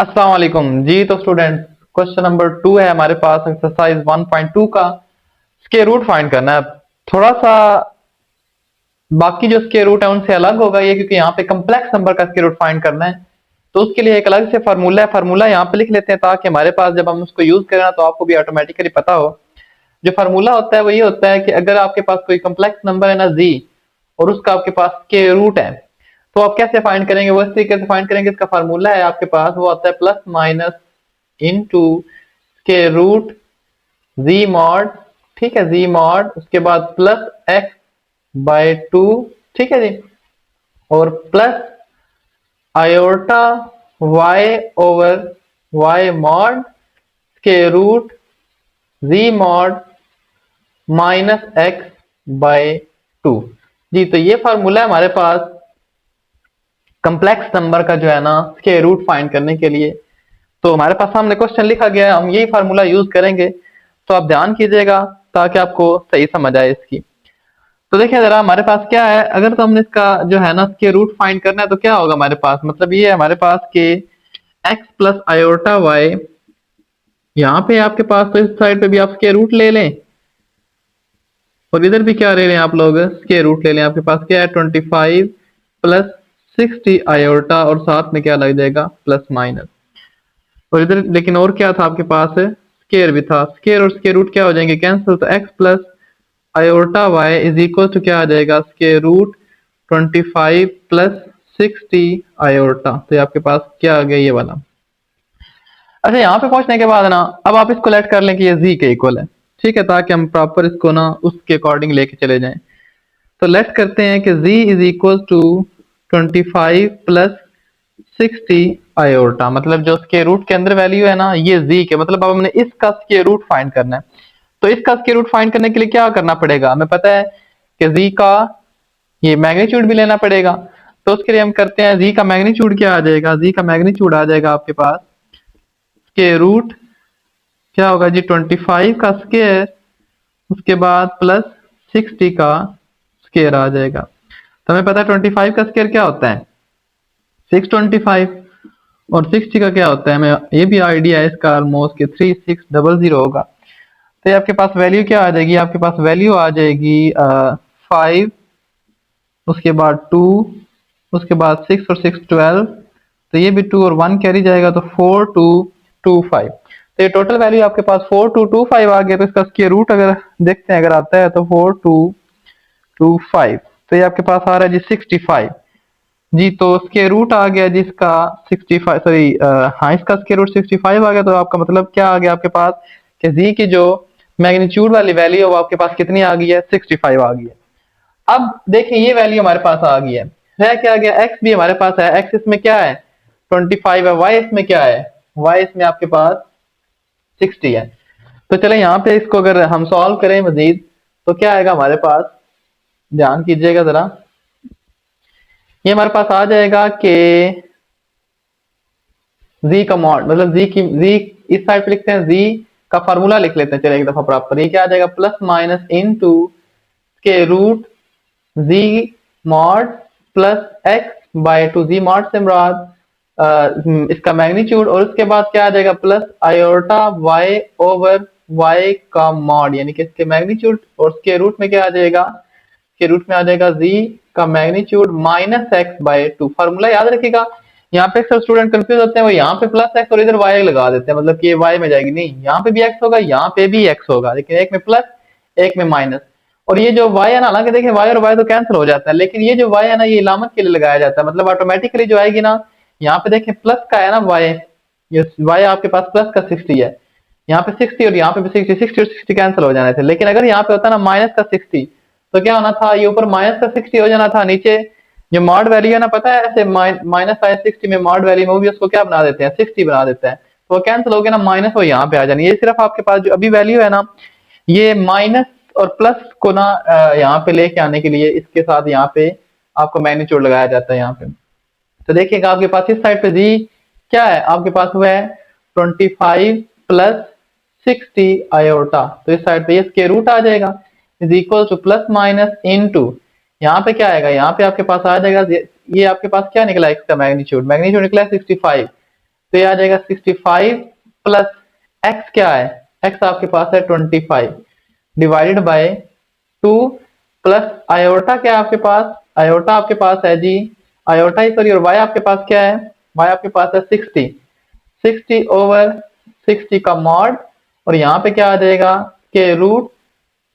अस्सलाम वालेकुम जी। तो स्टूडेंट, क्वेश्चन नंबर 2 है हमारे पास, एक्सरसाइज 1.2 का स्क्वायर रूट फाइंड करना है। थोड़ा सा बाकी जो स्क्वायर रूट है उनसे अलग होगा ये, क्योंकि यहाँ पे कम्प्लेक्स नंबर का स्क्वायर रूट फाइंड करना है। तो उसके लिए एक अलग से फार्मूला यहाँ पे लिख लेते हैं, ताकि हमारे पास जब हम उसको यूज करें तो आपको भी ऑटोमेटिकली पता हो। जो फार्मूला होता है वो ये होता है कि अगर आपके पास कोई कम्प्लेक्स नंबर है ना जी, और उसका आपके पास स्क्वायर रूट है, तो आप कैसे फाइंड करेंगे? वो इस तरीके से फाइंड करेंगे। इसका फार्मूला है आपके पास, वो आता है plus minus into square root G mod, ठीक है, जी मॉड, उसके बाद प्लस एक्स बाय टू, ठीक है जी, और plus iota Y over Y mod square root G mod minus X by two. जी, तो ये फार्मूला है हमारे पास कंप्लेक्स नंबर का जो है ना स्क्वायर रूट फाइंड करने के लिए। तो हमारे पास सामने क्वेश्चन लिखा गया है, हम यही फार्मूला यूज करेंगे। तो आप ध्यान कीजिएगा ताकि आपको सही समझ आए इसकी। तो देखिए जरा हमारे पास क्या है, अगर तो हमने इसका जो है ना स्क्वायर रूट फाइंड करना है तो क्या होगा हमारे पास, मतलब ये है हमारे पास के एक्स प्लस आयोटा वाई, यहाँ पे आपके पास तो इस साइड पे भी आप स्क्वायर रूट ले लें, और इधर भी क्या ले लें आप लोग, स्क्वायर रूट ले लें। आपके पास क्या है 25 प्लस 60 आयोटा, और साथ में क्या लग जाएगा प्लस माइनस, और इधर लेकिन और क्या था आपके पास, स्क्वायर भी था। स्क्वायर और स्क्वायर रूट क्या हो जाएंगे कैंसिल, तो X plus iota Y is equal to क्या आ जाएगा, स्क्वायर रूट 25 प्लस 60 आयोटा। तो ये आपके पास क्या आ गया, ये वाला। अच्छा, यहाँ पे पहुंचने के बाद ना अब आप इसको लेट कर लें कि ये जी के इक्वल है, ठीक है, ताकि हम प्रॉपर इसको ना उसके अकॉर्डिंग लेके चले जाएं। तो लेट करते हैं कि z is equal to 25 plus 60 iota, मतलब जो स्क्वायर रूट के अंदर वैल्यू है ना ये z के, मतलब अब हमने इसका स्क्वायर रूट फाइंड करना है। तो इसका स्क्वायर रूट फाइंड करने के लिए क्या करना पड़ेगा, हमें पता है कि z का ये मैग्नीट्यूड भी लेना पड़ेगा। तो उसके लिए हम करते हैं, z का मैग्नीट्यूड क्या आ जाएगा, z का मैग्नीट्यूड आ जाएगा आपके पास स्क्वायर रूट क्या होगा जी 25 का स्क्वायर, उसके बाद प्लस 60 का स्क्वायर आ जाएगा। तो हमें पता है 25 का स्क्वायर क्या होता है 625, और 60 का क्या होता है हमें ये भी आइडिया है इसका ऑलमोस्ट कि 3600 होगा। तो ये आपके पास वैल्यू क्या आ जाएगी, आपके पास वैल्यू आ जाएगी 5, उसके बाद 2, उसके बाद 6 और 6 12, तो ये भी 2 और 1 कैरी जाएगा, तो 4225। तो ये टोटल वैल्यू आपके पास 4225 आ गया। तो इसका स्क्वायर रूट अगर देखते हैं अगर आता है तो 4225, तो ये आपके पास आ रहा है जी 65 जी। तो स्क्वायर रूट आ गया जिसका 65, सॉरी हाँ, इसका स्क्वायर रूट 65 आ गया। तो आपका मतलब क्या आ गया आपके पास कि जी की जो मैग्नीट्यूड वाली वैल्यू है वो आपके पास कितनी आ गई है, 65 आ गई है। अब देखिए ये वैल्यू हमारे पास आ गई है क्या गया, एक्स भी हमारे पास है, एक्स इसमें क्या है 25 है, वाई इसमें क्या है, वाई इसमें आपके पास 60 है। तो चले यहाँ पे इसको अगर हम सॉल्व करें मजीद तो क्या आएगा हमारे पास, ध्यान कीजिएगा जरा। ये हमारे पास आ जाएगा कि z का मॉड, मतलब z इस साइड पे लिखते हैं, z का फार्मूला लिख लेते हैं, चलिए एक दफा प्रॉपर। ये क्या आ जाएगा प्लस माइनस इन टू के root z mod plus x by two, z mod से मुराद इसका मैग्नीट्यूड, और उसके बाद क्या आ जाएगा plus iota y over y का मॉड, यानी कि इसके मैग्नीट्यूड, और इसके रूट में क्या आ जाएगा, के रूट में आ जाएगा z का magnitude minus X by to. Formula याद रखिएगा, यहाँ पे अक्सर स्टूडेंट कंफ्यूज होते हैं, वो यहाँ पे प्लस एक्स और इधर वाई लगा देते हैं, मतलब कि ये वाई में जाएगी, नहीं, यहाँ पे भी एक्स होगा, यहाँ पे भी एक्स होगा, लेकिन एक में प्लस एक में माइनस। और ये जो वाई है ना, हालांकि देखिए वाई और वाई तो कैंसिल हो जाता है, लेकिन ये जो वाई है ना ये इलामत के लिए लगाया जाता है, मतलब ऑटोमेटिकली जो आएगी ना, यहाँ पे देखिए प्लस का है ना वाई, ये वाई आपके पास प्लस का 60 है, यहाँ पे 60 और यहाँ पे भी 60, 60 और 60 कैंसिल हो जाने थे। लेकिन अगर यहाँ पे होता ना माइनस का 60, तो क्या होना था, ये ऊपर माइनस का 60 हो जाना था, नीचे जो मॉड वैल्यू है ना, पता है ऐसे माइनस आया 60 में मॉड वैल्यू में, वो भी उसको क्या बना देते हैं 60 बना देते हैं, तो वो कैंसिल हो गया ना माइनस, वो यहाँ पे आ जानी। ये सिर्फ आपके पास जो अभी वैल्यू है ना, ये माइनस और प्लस को ना यहाँ पे लेके आने के लिए इसके साथ यहाँ पे आपको मैग्नीट्यूड लगाया जाता है यहाँ पे। तो देखिएगा आपके पास इस साइड पे जी क्या है, आपके पास हुआ है 25 प्लस 60 आयोटा, तो इस साइड पे ये स्क्वायर रूट आ जाएगा is equal to plus minus into, यहाँ पे क्या आएगा, यहाँ पे आपके पास आ जाएगा, ये आपके पास क्या निकला इसका मैग्नीट्यूड, मैग्नीट्यूड निकला है 65। तो ये आ जाएगा 65 प्लस x क्या है, x आपके पास है 25 डिवाइडेड बाय 2 प्लस आयोटा क्या है आपके पास, आयोटा आपके पास है जी, आयोटा ही सॉरी, और y आपके पास क्या है, y आपके पास है 60, 60 ओवर 60 का मॉड, और यहाँ पे क्या आ जाएगा के रूट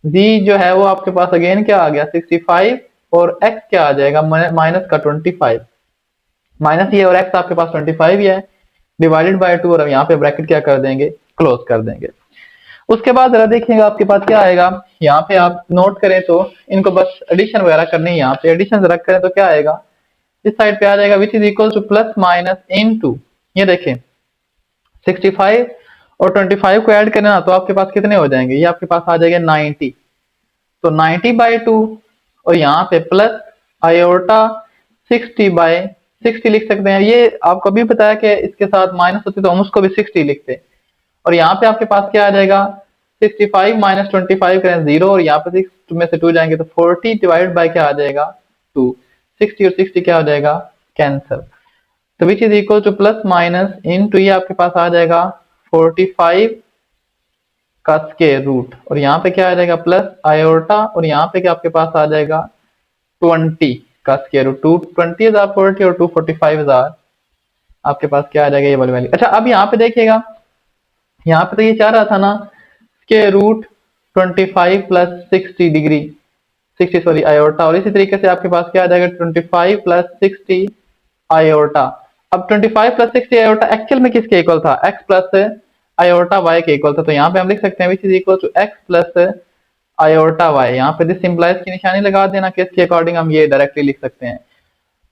जी जो है वो आपके पास अगेन क्या आ गया 65 और x क्या आ जाएगा माइनस का 25, माइनस ये और x आपके पास 25 ही है डिवाइडेड बाय 2, और हम यहाँ पे ब्रैकेट क्या कर देंगे, क्लोज कर देंगे। उसके बाद जरा देखिएगा आपके पास क्या आएगा, यहाँ पे आप नोट करें तो इनको बस एडिशन वगैरह करनी है, यहाँ पे एडिशन जरा करें तो क्या आएगा, इस साइड पे आ जाएगा which is equal to plus minus into, ये देखें 65 और 25 को ऐड करना तो आपके पास कितने हो जाएंगे, ये आपके पास आ जाएगा 90, तो 90 बाई 2 और यहाँ पे प्लस आयोटा 60 बाय 60 लिख सकते हैं, ये आपको भी पता है कि इसके साथ माइनस होती तो हम उसको भी 60 लिखते, और यहाँ पे आपके पास क्या आ जाएगा 65 माइनस 25 करें 0, और यहाँ पे 6 में से 2 जाएंगे तो 40 डिवाइड बाय क्या आ जाएगा 2, 60 और 60 क्या हो जाएगा कैंसिल, तो which is equal to plus minus into, ये आपके पास आ जाएगा 45 का स्क्वायर रूट, और यहाँ पे क्या आ जाएगा प्लस आयोटा, और यहाँ पे क्या आपके पास आ जाएगा 20 का स्क्वायर रूट, 220,000 40 और 245,000 आपके पास क्या आ जाएगा ये वाली वैल्यू। अच्छा अब यहाँ पे देखिएगा, यहाँ पे तो ये चाह रहा था ना square root 25 plus 60 degree 60 sorry iota, और इसी तरीके से आपके पास क्या आ जाएगा 25 प्लस 60 आयोटा। अब 25 प्लस 60 आयोटा एक्चुअल में किसके इक्वल था, x प्लस आयोटा y के इक्वल था, तो यहाँ पे हम लिख सकते हैं which is equal to x plus iota y, यहाँ पे दिस सिंपलाइज की निशानी लगा देना, कि इसके अकॉर्डिंग हम ये डायरेक्टली लिख सकते हैं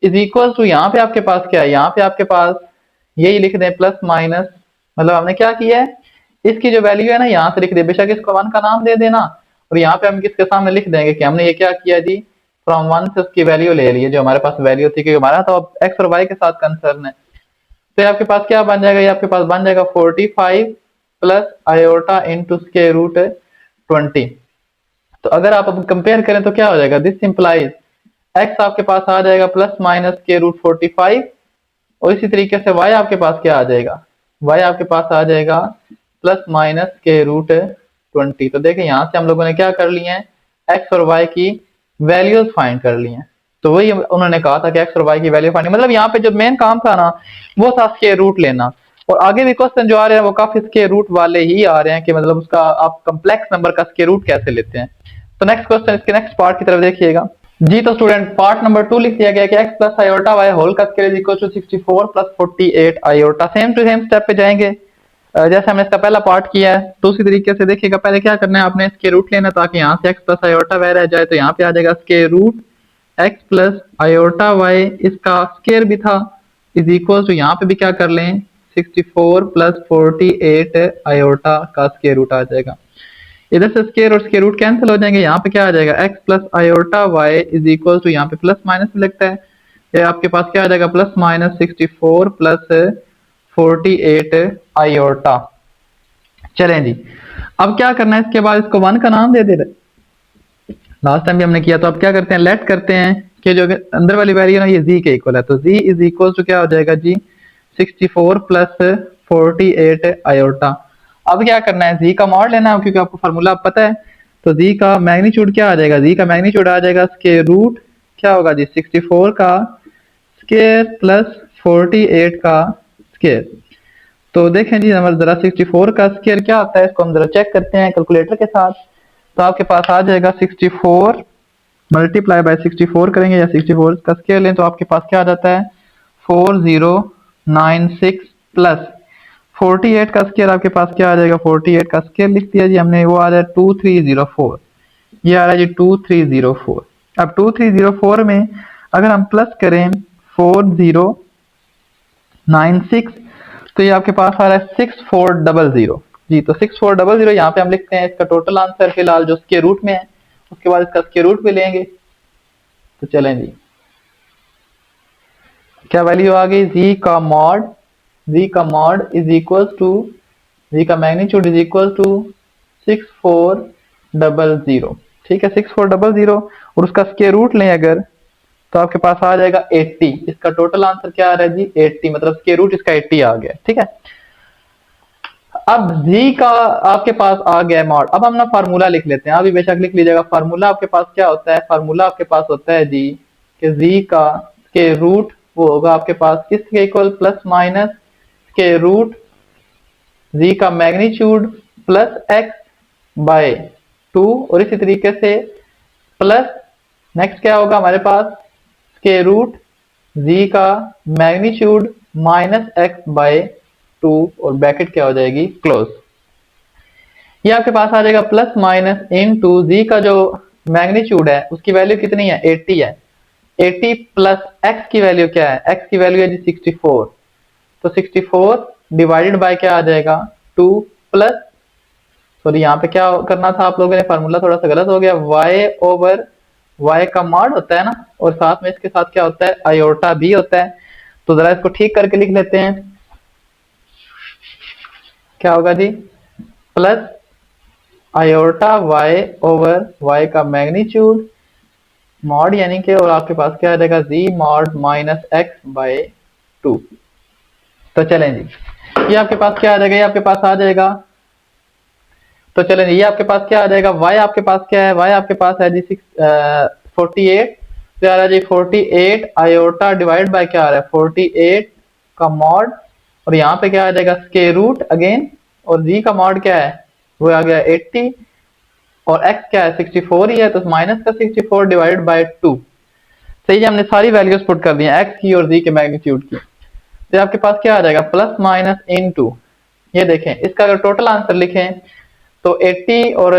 इज इक्वल टू, यहाँ पे आपके पास क्या है, यहाँ पे आपके पास यही लिख दें प्लस माइनस, मतलब हमने क्या किया है इसकी जो वैल्यू है ना यहाँ से लिख दे, बेशक इसको 1 का नाम दे देना, और यहाँ पे हम किसके सामने लिख देंगे कि हमने ये क्या किया जी फ्रॉम 1 से उसकी वैल्यू ले ली है जो हमारे पास वैल्यू थी, क्योंकि हमारा तो अब x और y के साथ कंसर्न है, तो ये आपके पास क्या बन जाएगा, ये आपके पास बन जाएगा 45 plus iota into square root 20, तो अगर आप अब कंपेयर करें तो क्या हो जाएगा, दिस सिंपलाइज x आपके पास आ जाएगा प्लस माइनस स्क्वायर रूट 45, और इसी तरीके से y आपके पास क्या आ जाएगा, y आपके पास आ जाएगा प्लस माइनस के रूट 20, तो देखें यहाँ से हम लोगों ने क्या कर लिए हैं x और y की वैल्यूज फाइंड कर ली हैं, तो वही उन्होंने कहा था कि x और y की वैल्यू फाइंड, मतलब यहाँ पे जो मेन काम था ना वो था स्क्वायर रूट लेना, और आगे भी क्वेश्चन जो आ रहे हैं वो काफी स्क्वायर रूट वाले ही आ रहे हैं कि मतलब उसका आप कम्प्लेक्स नंबर का स्क्वायर रूट कैसे लेते हैं। तो नेक्स्ट क्वेश्चन इसके नेक्स्ट पार्ट की तरफ देखिएगा जी, तो स्टूडेंट पार्ट नंबर 2 लिख दिया गया कि x plus iota y whole का square is equal to 64 plus 48 iota, same to same step पे जाएंगे जैसे हमने इसका पहला पार्ट किया है, तो उसी तरीके से देखिएगा पहले क्या करना है आपने स्क्वायर रूट लेना, ताकि यहाँ से x प्लस आयोटा y रह जाए, तो यहाँ पे आ जाएगा square root x plus iota y, इसका स्क्वायर भी था इज इक्वल टू, यहाँ पे भी क्या कर लें 64 प्लस 48 आयोटा का स्क्वायर रूट आ जाएगा, इधर से स्क्वायर और स्क्वायर रूट कैंसिल हो जाएंगे, यहाँ पे क्या आ जाएगा x plus iota y is equal to, यहाँ पे प्लस माइनस लगता है, ये आपके पास क्या आ जाएगा प्लस माइनस 64 प्लस 48 आयोटा। चलें जी, अब क्या करना है इसके बाद इसको 1 का नाम दे दे रहे, लास्ट टाइम भी हमने किया, तो अब क्या करते हैं लेट करते हैं कि जो अंदर वाली वैल्यू ना ये z के इक्वल है, तो z इज इक्वल टू क्या हो जाएगा जी 64 प्लस 48 आयोटा। अब क्या करना है z का मॉड लेना है, क्योंकि आपको फार्मूला पता है, तो z का मैग्नीट्यूड क्या आ जाएगा, z का मैग्नीट्यूड आ जाएगा स्क्वायर रूट क्या होगा जी 64 का स्क्वायर प्लस 48 का स्क्वायर, तो देखें जी हमारा जरा 64 का स्क्वायर क्या आता है, इसको हम जरा चेक करते हैं कैलकुलेटर के साथ, तो आपके पास आ जाएगा 64 मल्टीप्लाई बाय 64 करेंगे या 64 का स्क्वायर लें तो आपके पास क्या आ जाता है 4096 प्लस 48 का स्क्वायर आपके पास क्या आ जाएगा, 48 का स्क्वायर लिख दिया जी हमने, वो आ रहा है 2304, ये आ रहा है जी 2304। अब 2304 में अगर हम प्लस करें 4096 तो ये आपके पास आ रहा है 6400 जी, तो 6400 यहाँ पे हम लिखते हैं इसका टोटल आंसर फिलहाल जो स्क्वायर रूट में है, उसके बाद इसका स्क्वायर रूट भी लेंगे, तो चलें जी क्या वैल्यू आ गई, z का mod is equal to z का मैग्नीट्यूड इज इक्वल टू 6400, ठीक है 6400, और उसका स्क्वायर रूट लें अगर तो आपके पास आ जाएगा 80। इसका टोटल आंसर क्या आ रहा है जी 80, मतलब स्क्वायर रूट इसका 80 आ गया। ठीक है, अब जी का आपके पास आ गया मॉड। अब हम ना फार्मूला लिख लेते हैं, अभी बेशक लिख लीजिएगा। फार्मूला आपके पास क्या होता है, फार्मूला आपके पास होता है जी कि जी का के रूट वो होगा आपके पास किसके इक्वल, प्लस माइनस के रूट जी का मैग्नीट्यूड प्लस एक्स बाय 2, और इसी तरीके से प्लस नेक्स्ट क्या होगा हमारे पास स्क्वायर रूट जी का मैग्नीट्यूड माइनस एक्स बाय 2, और ब्रैकेट क्या हो जाएगी क्लोज। ये आपके पास आ जाएगा प्लस माइनस इन टू जी का जो मैग्नीट्यूड है उसकी वैल्यू कितनी है 80 है। 80 प्लस एक्स की वैल्यू क्या है, एक्स की वैल्यू है जी 64। तो 64 डिवाइडेड बाय क्या आ जाएगा 2 प्लस, सॉरी यहाँ पे क्या करना था आप लोगों ने, फार्मूला थोड़ा सा गलत हो गया, y ओवर y का मॉड होता है ना, और साथ में इसके साथ क्या होता है आयोटा भी होता है। तो जरा इसको ठीक करके लिख लेते हैं, क्या होगा G plus iota y over y का मैग्नीट्यूड मॉड यानी कि, और आपके पास क्या आ जाएगा z mod minus X by 2। तो चलें जी, ये आपके पास क्या आ जाएगा, ये आपके पास आ जाएगा, तो चलें ये आपके पास क्या आ जाएगा, y आपके पास क्या है, y आपके पास है जी 48, तो आ रहा है जी 48 आयोटा डिवाइड बाय क्या आ रहा है 48 का मॉड, और यहाँ पे क्या आ जाएगा स्क्वायर रूट अगेन, और g का मॉड क्या है वो आ गया 80, और x क्या है 64 ही है, तो माइनस का 64 डिवाइडेड बाय 2। सही है, हमने सारी वैल्यूज पुट कर दी हैं x की और g के मैग्नीट्यूड की। तो आपके पास क्या आ जाएगा प्लस माइनस इन टू, ये देखें इसका अगर टोटल आंसर लिखें तो 80 और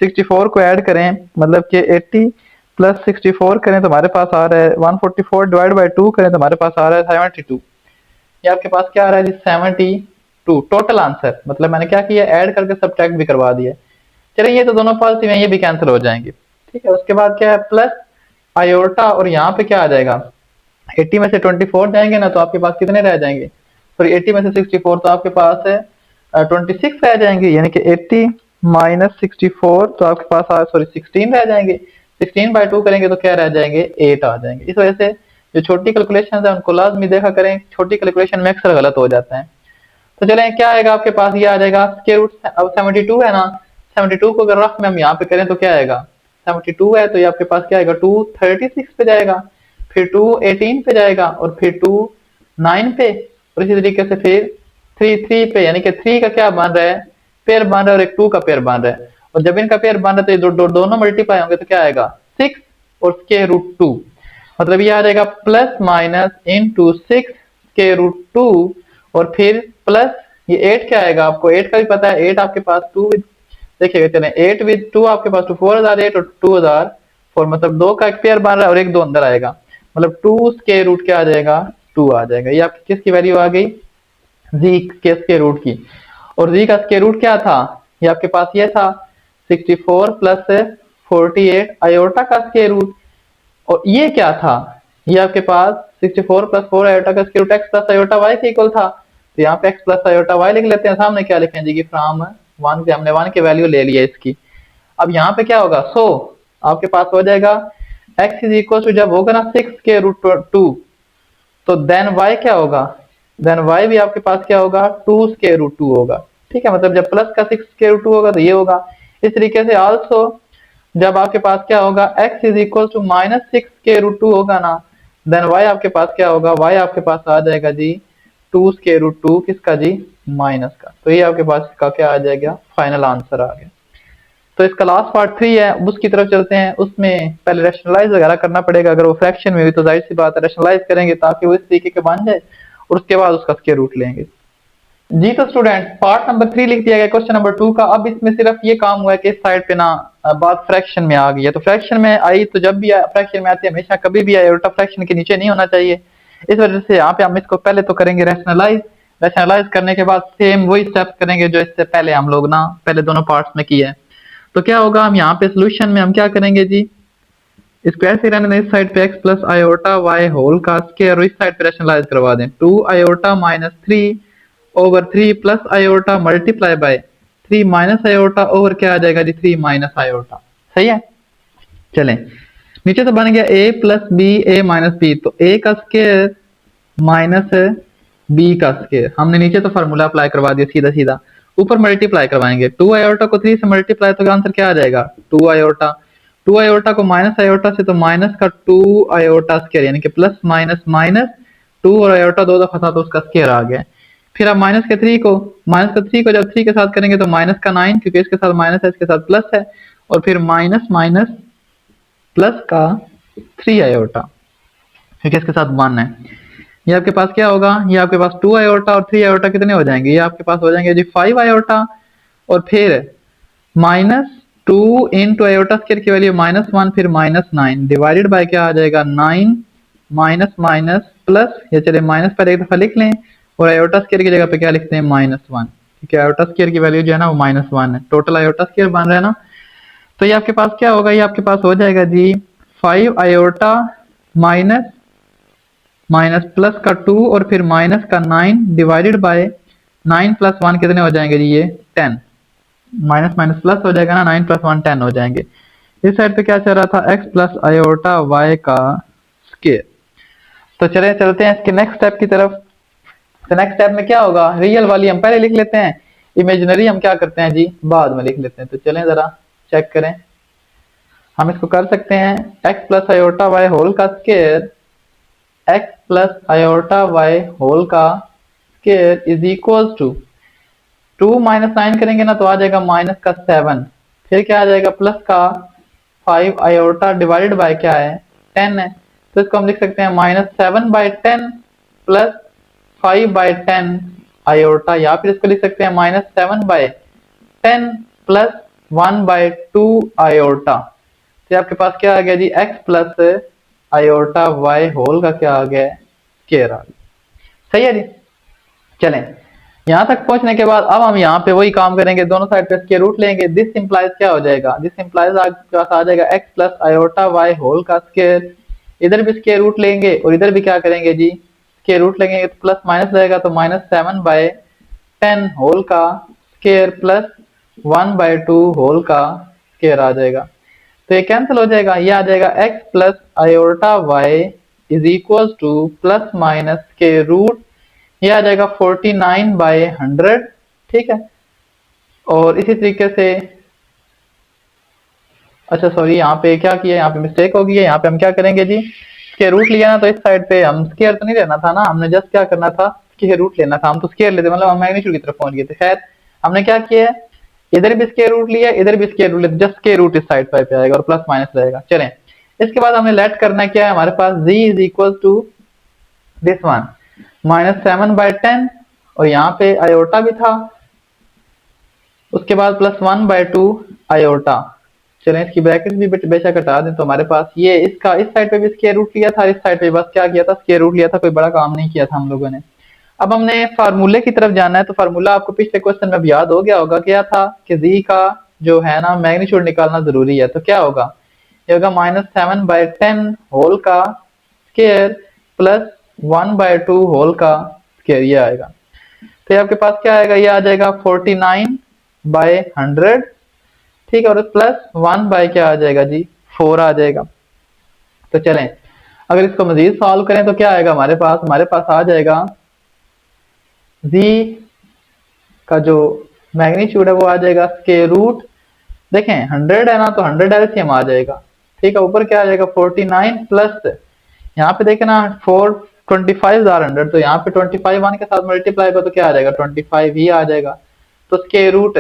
64 को ऐड करें, मतलब कि 80 प्लस 64 करें तो हमारे पास आ रहा है 144 डिवाइड बाय 2 करें तो हमारे पास आ रहा है 72। ये आपके पास क्या आ रहा है जी 72 टोटल आंसर, मतलब मैंने क्या किया ऐड करके सब्ट्रैक्ट भी करवा दिया। चलिए ये तो दोनों पॉजिटिव हैं, ये भी कैंसिल हो जाएंगे। ठीक है, उसके बाद क्या है प्लस आयोटा, और यहाँ पे क्या आ जाएगा 80 में से 24 जाएंगे ना तो आपके पास कितने रह जाएंगे, सॉरी 80 में से 64 तो आपके पास है 26 रह जाएंगे, यानी कि 80 माइनस 64 तो आपके पास सॉरी 16 रह जाएंगे। 16 बाय 2 करेंगे तो क्या रह जाएंगे 8 आ जाएंगे। इस वजह से जो छोटी कैलकुलेशन है उनको लाजमी देखा करें, छोटी कैलकुलेशन में अक्सर गलत हो जाता है। तो चलें क्या आएगा आपके पास, ये आ जाएगा स्क्वायर रूट, अब 72 है ना, 72 को अगर रफ में हम यहाँ पे करें तो क्या आएगा 72 है, तो ये आपके पास क्या आएगा 2 36 पे जाएगा, फिर 2 18 पे जाएगा, और फिर 2 9 पे, और इसी तरीके से फिर 3 3 पे, यानी कि 3 का क्या बन रहा है पेयर बन रहा है, और एक 2 का पेयर बन रहा है, और जब इनका पेयर बन रहा है तो ये दोनों मल्टीप्लाई होंगे तो क्या आएगा 6 और स्क्वायर रूट 2, मतलब ये आ जाएगा plus minus into 6 square root 2, और फिर प्लस ये 8 क्या आएगा, आपको 8 का भी पता है, 8 आपके पास 2 विद, देखिएगा चलें 8 विद 2 आपके पास तो 4008 और 2004, मतलब 2 का एक पेयर बन रहा है और एक 2 अंदर आएगा, मतलब 2 स्क्वायर रूट क्या आ जाएगा 2 आ जाएगा। ये आपकी किसकी वैल्यू आ गई जी के स्क्वायर रूट की, और जी का स्क्वायर रूट क्या था, ये आपके पास ये था 64 प्लस 48 आयोटा का स्क्वायर रूट, और ये क्या था, ये आपके पास 64 प्लस 4 आयोटा का square root x plus iota y के इक्वल था, तो यहाँ पे एक्स प्लस आयोटा वाई लिख लेते हैं, सामने क्या लिखें जी कि फ्रॉम 1 से हमने 1 की वैल्यू ले लिया इसकी। अब यहाँ पे क्या होगा, सो आपके पास हो जाएगा x इज इक्वल टू, जब होगा ना 6 के रूट 2, तो देन y क्या होगा, देन y भी आपके पास क्या होगा 2 के रूट 2 होगा। ठीक है, मतलब जब प्लस का 6 के रूट 2 होगा तो ये होगा। इस तरीके से आल्सो जब आपके पास क्या होगा x is equal to minus 6 के रूट 2 होगा ना, देन y आपके पास क्या होगा, y आपके पास आ जाएगा जी 2 के रूट 2 किसका जी माइनस का। तो ये आपके पास इसका क्या आ जाएगा फाइनल आंसर आ गया। तो इसका लास्ट पार्ट 3 है, उसकी तरफ चलते हैं। उसमें पहले रैशनलाइज वगैरह करना पड़ेगा, अगर वो फ्रैक्शन में हुई तो जाहिर सी बात है रैशनलाइज करेंगे ताकि वो इस तरीके के बन जाए, और उसके बाद उसका स्क्वायर रूट लेंगे। जी तो स्टूडेंट पार्ट नंबर 3 लिख दिया गया क्वेश्चन नंबर 2 का। अब इसमें सिर्फ ये काम हुआ है कि इस साइड पे ना बात फ्रैक्शन में आ गई है, तो फ्रैक्शन में आई तो जब भी फ्रैक्शन में आती है हमेशा कभी भी आयोटा फ्रैक्शन के नीचे नहीं होना चाहिए। इस वजह से यहाँ पे हम इसको पहले तो करेंगे रैशनलाइज, रैशनलाइज करने के बाद सेम वही स्टेप्स करेंगे जो इससे पहले हम लोग ना पहले दोनों पार्ट्स में किया है। तो क्या होगा, हम यहाँ पे सोल्यूशन में हम क्या करेंगे जी, स्क्वायर से रहने इस साइड पे x plus iota y whole का स्क्वायर, और इस साइड पे रैशनलाइज करवा दें 2 iota minus 3 over 3 plus iota multiply by 3 minus iota over क्या आ जाएगा जी 3 माइनस आयोटा। सही है, चलें नीचे तो बन गया a plus B A minus B, तो a का स्क्वायर माइनस बी का स्क्वायर। हमने नीचे तो फार्मूला अप्लाई करवा दिया सीधा सीधा, ऊपर मल्टीप्लाई करवाएंगे। 2 आयोटा को 3 से मल्टीप्लाई तो आंसर क्या आ जाएगा 2 आयोटा। 2 आयोटा को माइनस आयोटा से तो माइनस का 2 आयोटा स्क्वायर, यानी कि प्लस माइनस माइनस 2 और आयोटा दो दफा था तो उसका स्क्वायर आ गया। फिर अब माइनस के 3 को, जब 3 के साथ करेंगे तो माइनस का 9, क्योंकि इसके साथ माइनस है इसके साथ प्लस है, और फिर माइनस माइनस प्लस का 3 आयोटा, क्योंकि इसके साथ 1 है। ये आपके पास क्या होगा, ये आपके पास 2 आयोटा और 3 आयोटा कितने हो जाएंगे, ये आपके पास हो जाएंगे जी 5 आयोटा, और फिर माइनस 2 इंटू आयोटा स्क्वायर की वैल्यू -1, फिर -9 डिवाइडेड बाय क्या आ जाएगा 9 माइनस माइनस प्लस, या चले माइनस पर एक दफा लिख लें और आयोटा स्क्वायर की जगह पे क्या लिखते हैं -1, क्योंकि आयोटा स्क्वायर की वैल्यू जो है ना वो -1 है, टोटल आयोटा स्क्वायर बन रहा है ना। तो ये आपके पास क्या होगा, ये आपके पास हो जाएगा जी 5 आयोटा माइनस माइनस प्लस का 2 और फिर माइनस का 9 डिवाइडेड बाय 9 प्लस 1 कितने हो जाएंगे जी, ये 10, माइनस माइनस प्लस हो जाएगा ना, 9 प्लस 1 10 हो जाएंगे। इस साइड पे क्या चल रहा था, x प्लस आयोटा y का स्क्वायर। तो चले चलते हैं इसके नेक्स्ट स्टेप की तरफ। तो नेक्स्ट स्टेप में क्या होगा, रियल वाली हम पहले लिख लेते हैं, इमेजिनरी हम क्या करते हैं जी बाद में लिख लेते हैं। तो चलें जरा चेक करें, हम इसको कर सकते हैं x plus iota y whole का square, x plus iota y whole का square is equal to 2 minus 9 करेंगे ना तो आ जाएगा माइनस का 7, फिर क्या आ जाएगा प्लस का 5 आयोटा डिवाइडेड बाय क्या है 10 है, तो इसको हम लिख सकते हैं -7/10 प्लस 5/10 आयोटा, या फिर इसको लिख सकते हैं -7/10 प्लस 1/2 आयोटा। तो आपके पास क्या आ गया जी x plus iota y whole का क्या आ गया स्क्वायर आ गया। सही है जी। चलें यहां तक पहुंचने के बाद अब हम यहाँ पे वही काम करेंगे, दोनों साइड पे स्क्वायर रूट लेंगे। दिस इंप्लाइज क्या हो जाएगा, दिस इंप्लाइज आपके पास आ जाएगा x plus iota y whole का स्क्वायर, इधर भी स्क्वायर रूट लेंगे और इधर भी क्या करेंगे जी स्क्वायर रूट लेंगे, तो प्लस माइनस रहेगा तो -7/10 होल का स्क्वायर प्लस 1/2 होल का स्क्वायर आ जाएगा। तो ये कैंसिल हो जाएगा, ये आ जाएगा x plus iota y is equal to plus minus square root, ये आ जाएगा 49/100, ठीक है। और इसी तरीके से अच्छा सॉरी यहाँ पे क्या किया, यहाँ पे मिस्टेक हो गई है, यहाँ पे हम क्या करेंगे जी स्क्वायर रूट लिया ना तो इस साइड पे हम स्क्वायर तो नहीं लेना था ना, हमने जस्ट क्या करना था स्क्वायर रूट लेना था, हम तो स्क्वायर लेते मतलब हम मैग्नीट्यूड की तरफ पहुंच गए थे। खैर हमने क्या किया है, इधर भी स्क्वायर रूट लिया इधर भी स्क्वायर रूट लिया, जस्ट स्क्वायर रूट इस साइड पे आएगा और प्लस माइनस रहेगा। चलें इसके बाद हमें लेट करना क्या है, हमारे पास z is equal to this one -7/10 और यहाँ पे आयोटा भी था, उसके बाद प्लस 1/2 आयोटा। चलें इसकी ब्रैकेट भी बेशक हटा दें तो हमारे पास ये इसका इस साइड पे भी स्क्वायर रूट लिया था, इस साइड पे बस क्या किया था स्क्वायर रूट लिया था, कोई बड़ा काम नहीं किया था हम लोगों ने। अब हमने फार्मूले की तरफ जाना है, तो फार्मूला आपको पिछले क्वेश्चन में भी याद हो गया होगा, क्या था कि z का जो है ना मैग्नीट्यूड निकालना जरूरी है। तो क्या होगा, ये होगा -7/10 होल का स्क्वायर प्लस 1/2 होल का स्क्वायर, ये आएगा। तो ये आपके पास क्या आएगा, ये आ जाएगा 49/100, ठीक है, और प्लस 1 बाय क्या आ जाएगा जी 4 आ जाएगा। तो चलें अगर इसको मजीद सॉल्व करें तो क्या आएगा हमारे पास आ जाएगा z का जो मैग्नीट्यूड है वो आ जाएगा स्क्वायर रूट, देखें 100 है ना तो 100 एलसीएम आ जाएगा, ठीक है, ऊपर क्या आ जाएगा 49 प्लस यहाँ पे देखें ना 425,100, तो यहाँ पे 25 1 के साथ मल्टीप्लाई हो तो क्या आ जाएगा 25 ही आ जाएगा। तो स्क्वायर रूट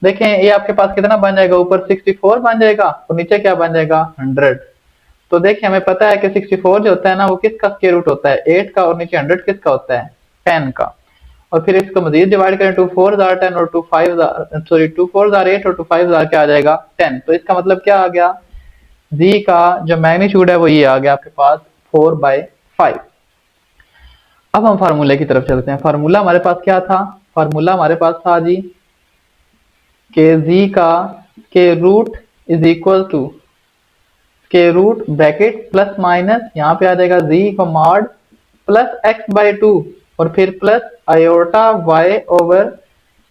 देखें ये आपके पास कितना बन जाएगा, ऊपर 64 बन जाएगा और नीचे क्या बन जाएगा 100। तो देखिए हमें पता है कि 64 जो होता है ना वो किसका स्क्वायर रूट होता है 8 का, और नीचे 100 किसका होता है 10 का। और फिर इसको मजीद डिवाइड करें 2 4 10 और 2 5 सॉरी 2 4 8 और 2 5 क्या आ जाएगा 10। तो इसका मतलब क्या आ गया, z का जो मैग्नीट्यूड है वो ये आ गया आपके पास 4/5। अब हम फार्मूले की तरफ चलते हैं। फार्मूला हमारे पास क्या था, फार्मूला हमारे पास था जी के z का के रूट इज इक्वल टू के रूट ब्रैकेट प्लस माइनस यहाँ पे आ जाएगा z को मॉड प्लस x/2 और फिर plus iota y over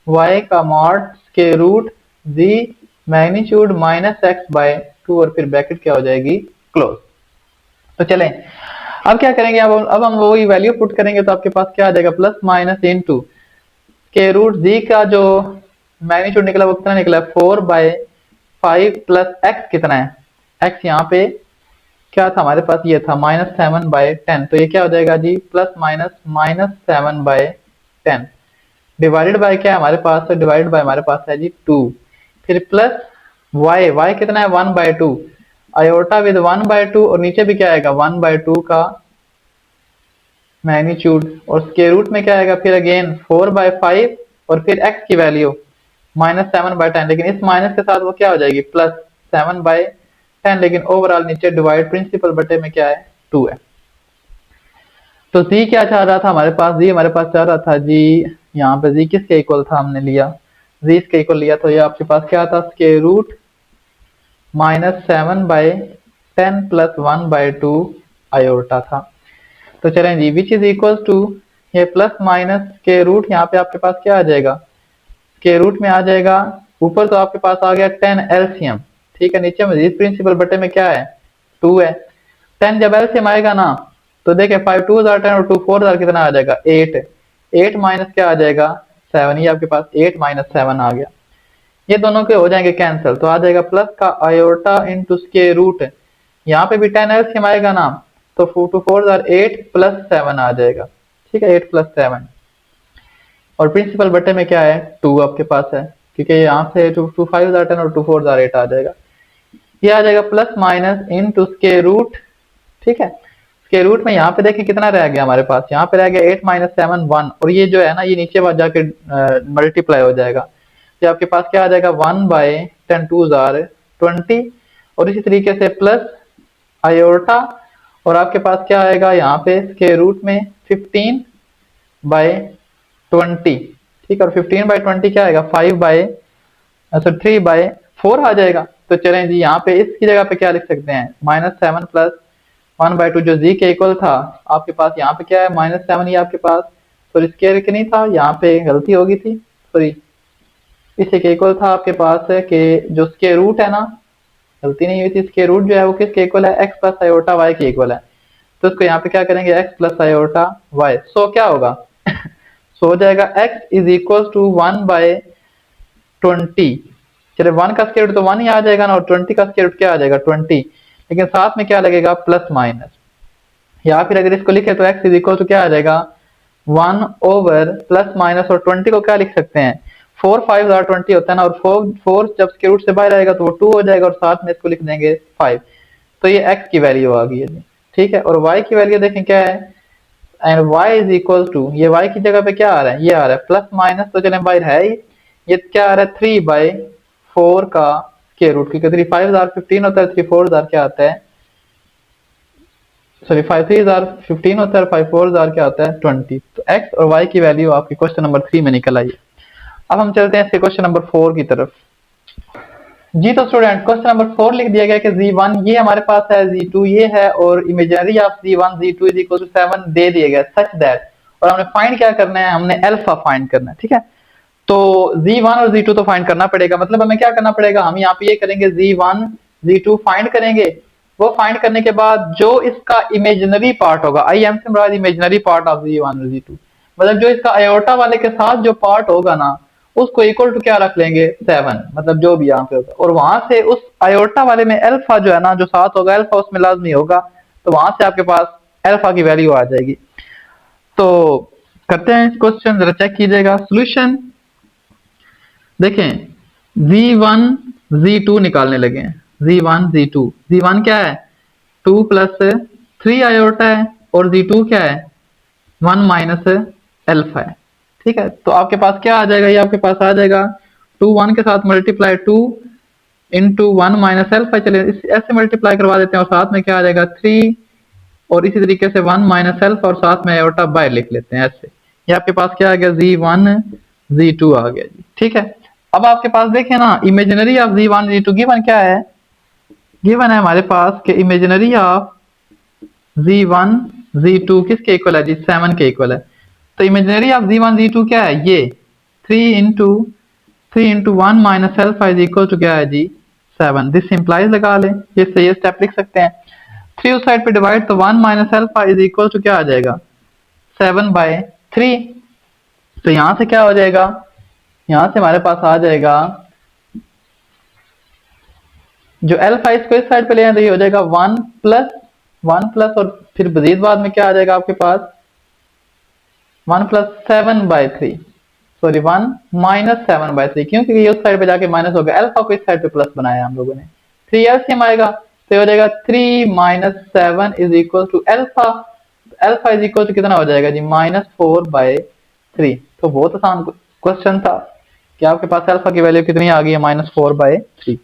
y का mod square root z magnitude -x/2 और फिर ब्रैकेट क्या हो जाएगी क्लोज। तो चलें अब क्या करेंगे, अब हम वही वैल्यू पुट करेंगे तो आपके पास क्या आ जाएगा, प्लस माइनस इनटू के रूट जी का जो मैग्नीट्यूड निकला वो कितना निकला, 4/5 प्लस एक्स कितना है, एक्स यहाँ पे क्या था हमारे पास, ये था -7/10। तो ये क्या हो जाएगा जी, प्लस माइनस -7/10 डिवाइडेड बाय क्या है हमारे पास, तो डिवाइडेड बाय हमारे पास है जी 2। फिर प्लस वाई, वाई कितना है 1/2, आयोटा विद 1/2 और नीचे भी क्या आएगा 1/2 का मैग्नीट्यूड और स्क्वायर रूट में क्या आएगा फिर अगेन 4/5 और फिर x की वैल्यू -7/10, लेकिन इस माइनस के साथ वो क्या हो जाएगी +7/10, लेकिन ओवरऑल नीचे डिवाइड प्रिंसिपल बटे में क्या है 2 है। तो z क्या चाह रहा था हमारे पास, z हमारे पास चाह रहा था जी, यहाँ पे z किसके इक्वल था, हमने लिया z इसके इक्वल लिया, तो ये आपके पास क्या था स्क्वायर रूट -7/10 प्लस 1/2 आयोटा था। तो चलें जी, विच इज इक्वल टू ये प्लस माइनस के रूट, यहाँ पे आपके पास क्या आ जाएगा, के रूट में आ जाएगा, ऊपर तो आपके पास आ गया 10 एलसीएम, ठीक है, नीचे में प्रिंसिपल बटे में क्या है 2 है। 10 जब एलसीएम आएगा ना तो देखे 5 2 10 और 2 4 कितना आ जाएगा 8, 8 माइनस क्या आ जाएगा 7, ये आपके पास 8 - 7 आ गया, ये दोनों के हो जाएंगे कैंसिल, तो आ जाएगा प्लस का आयोटा इंटू स्क्वायर रूट, यहाँ पे भी 10 एलसीएम आएगा ना तो 2 4 8 प्लस 7 आ जाएगा, ठीक है 8 + 7 और प्रिंसिपल बटे में क्या है 2 आपके पास है, क्योंकि यहाँ से 2 5 10 और 2 4 8 आ जाएगा, ये आ जाएगा plus minus into square root, ठीक है। स्क्वायर रूट में यहाँ पे देखिए कितना रह गया हमारे पास, यहाँ पे रह गया 8 - 7 1 और ये जो है ना ये नीचे बात जाके मल्टीप्लाई हो जाएगा, तो आपके पास क्या आ जाएगा 1/10 2 20 और इसी तरीके से प्लस आयोटा और आपके पास क्या आएगा यहाँ पे स्क्वायर रूट में 15/20, ठीक है, और 15/20 क्या आएगा 3/4 आ जाएगा। तो चलें जी, यहाँ पे इसकी जगह पे क्या लिख सकते हैं -7 प्लस 1/2 जो z के इक्वल था आपके पास, यहाँ पे क्या है -7 ही आपके पास, तो स्क्वायर के नहीं था, यहाँ पे गलती हो गई थी, सॉरी इसी के इक्वल था आपके पास है कि जो स्क्वायर रूट है ना, गलती नहीं हुई थी, स्क्वायर रूट जो है वो किसके इक्वल है x प्लस आयोटा y के इक्वल है, तो इसको यहाँ पे क्या करेंगे x प्लस आयोटा y, सो क्या होगा सो हो जाएगा x इज इक्वल टू 1/20, चले 1 का स्क्वायर रूट तो 1 ही आ जाएगा ना और 20 का स्क्वायर रूट क्या आ जाएगा 20, लेकिन साथ में क्या लगेगा प्लस माइनस, या फिर अगर इसको लिखे तो x इज इक्वल टू क्या आ जाएगा 1 ओवर प्लस माइनस और 20 को क्या लिख सकते हैं 4 5 20 होता है ना, और 4 जब स्क्वायर रूट से बाहर आएगा तो वो 2 हो जाएगा और साथ में इसको लिख देंगे 5, तो ये x की वैल्यू आ गई है जी, ठीक है, और y की वैल्यू देखें क्या है, and y is equal to ये y की जगह पे क्या आ रहा है, ये आ रहा है प्लस माइनस, तो चलें बाहर है ही, ये क्या आ रहा है 3/4 का स्क्वायर रूट, क्योंकि 3 5 15 होता है, 3 4 क्या आता है, सॉरी 5 3 15 होता है, 5 4 क्या होता है 20, तो x और y की वैल्यू आपकी क्वेश्चन नंबर 3 में निकल आई है। अब हम चलते हैं इसके क्वेश्चन नंबर 4 की तरफ जी। तो स्टूडेंट क्वेश्चन नंबर 4 लिख दिया गया कि z1 ये हमारे पास है, z2 ये है और imaginary of z1 z2 is equal to 7 दे दिया गया सच दैट, और हमने फाइंड क्या करना है, हमने अल्फा फाइंड करना है, ठीक है। तो z1 और z2 तो फाइंड करना पड़ेगा, मतलब हमें क्या करना पड़ेगा, हम यहाँ पे ये करेंगे z1 z2 फाइंड करेंगे, वो फाइंड करने के बाद जो इसका इमेजिनरी पार्ट होगा, आई एम से मुराद इमेजिनरी पार्ट ऑफ z1 और z2, मतलब जो इसका आयोटा वाले के साथ जो पार्ट होगा ना उसको इक्वल टू क्या रख लेंगे 7, मतलब जो भी यहाँ पे होगा, और वहां से उस आयोटा वाले में अल्फा जो है ना जो साथ होगा अल्फा उसमें लाजमी होगा, तो वहां से आपके पास अल्फा की वैल्यू आ जाएगी। तो करते हैं क्वेश्चन, जरा चेक कीजिएगा सोल्यूशन, देखें z1 z2 निकालने लगे हैं, z1 z2, z1 क्या है 2 + 3 आयोटा है और z2 क्या है 1 माइनस अल्फा है, ठीक है। तो आपके पास क्या आ जाएगा, ये आपके पास आ जाएगा 2 1 के साथ मल्टीप्लाई 2 इंटू 1 माइनस अल्फा, चले ऐसे मल्टीप्लाई करवा देते हैं और साथ में क्या आ जाएगा 3 और इसी तरीके से 1 माइनस अल्फा और साथ में आयोटा बाय लिख लेते हैं ऐसे, ये आपके पास क्या आ गया z1 z2 आ गया जी, ठीक है। अब आपके पास देखें ना imaginary of z1 z2 given क्या है, गिवन है हमारे पास कि इमेजिनरी ऑफ z1 z2 किसके इक्वल है जी 7 के इक्वल है, तो इमेजिनरी ऑफ z1 z2 क्या है, ये 3 into 1 minus alpha is equal to क्या है जी 7, दिस इंप्लाइज लगा लें, ये स्टेप लिख सकते हैं। 3 उस साइड पे डिवाइड, तो 1 minus alpha is equal to क्या आ जाएगा, 7/3। तो यहां से क्या हो जाएगा, यहां से हमारे पास आ जाएगा जो अल्फा, इसको इस साइड पे ले आए तो ये हो जाएगा 1 प्लस और फिर मजीद बाद में क्या आ जाएगा आपके पास 1 प्लस 7/3, सॉरी 1 माइनस 7/3, क्योंकि ये उस साइड पे जाके माइनस हो गया, अल्फा को इस साइड पे प्लस बनाया हम लोगों ने। 3 एलसीएम आएगा तो ये हो जाएगा 3 minus 7 is equal to alpha, alpha is equal to कितना हो जाएगा जी, -4/3। तो बहुत आसान क्वेश्चन था कि आपके पास अल्फा की वैल्यू कितनी आ गई है, -4/3।